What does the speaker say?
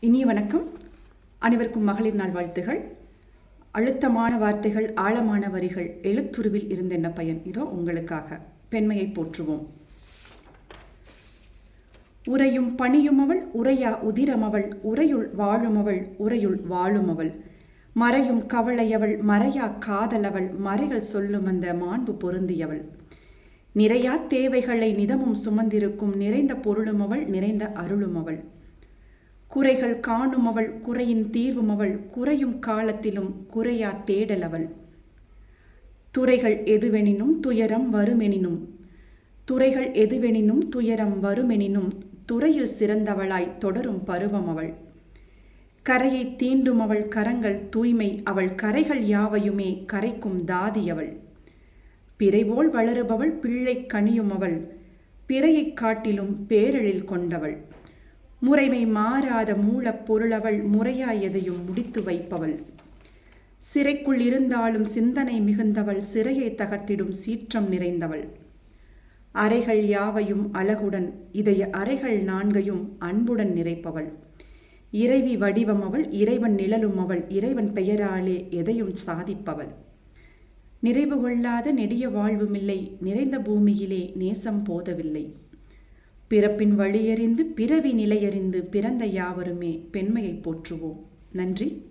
இனிய வணக்கம். அனைவருக்கும் மகளிர் நாள் வாழ்த்துகள். அழுத்தமான வார்த்தைகள், ஆழமான வரிகள், எழுத்துருவில் இருந்தென்ன பயன்? இதோ உங்களுக்காக. பெண்மையை போற்றுவோம். உரையும் பணியுமவள், உரையா உதிரமவள், உரையுள் வாழுமவள், உரையுள் வாழுமவள், மறையும் கவலையவள், மறையா காதலவள், மறைகள் சொல்லும் அந்த மாண்பு பொருந்தியவள், நிறையா தேவைகளை நிதமும் சுமந்திருக்கும் நிறைந்த பொருளுமவள், நிறைந்த அருளுமவள், குறைகள் காணுமவள், குறையின் தீர்வுமவள், குறையும் காலத்திலும் குறையா தேடலவள், துறைகள் எதுவெனினும் துயரம் வருமெனினும், துறைகள் எதுவெனினும் துயரம் வருமெனினும், துறையில் சிறந்தவளாய் தொடரும் பருவமவள், கரையை தீண்டுமவள், கரங்கள் தூய்மை அவள், கரைகள் யாவையுமே கரைக்கும் தாதியவள், பிறைபோல் வளருபவள், பிள்ளை கனியுமவள், பிறையைக் காட்டிலும் பேரெழில் கொண்டவள், முறைமை மாறாத மூலப் பொருளவள், முறையாய் எதையும் முடித்து வைப்பவள், சிறைக்குள் இருந்தாலும் சிந்தனை மிகுந்தவள், சிறையை தகர்த்திடும் சீற்றம் நிறைந்தவள், அறைகள் யாவையும் அழகுடன் இதய அறைகள் நான்கையும் அன்புடன் நிறைப்பவள், இறைவி வடிவமவள், இறைவன் நிழலும் அவள், இறைவன் பெயராலே எதையும் சாதிப்பவள், நிறைவு கொள்ளாத நெடிய வாழ்வுமில்லை, நிறைந்த பூமியிலே நேசம் போதவில்லை, பிறப்பின் வழியறிந்து பிறவி நிலையறிந்து பிறந்த யாவருமே பெண்மையை போற்றுவோம். நன்றி.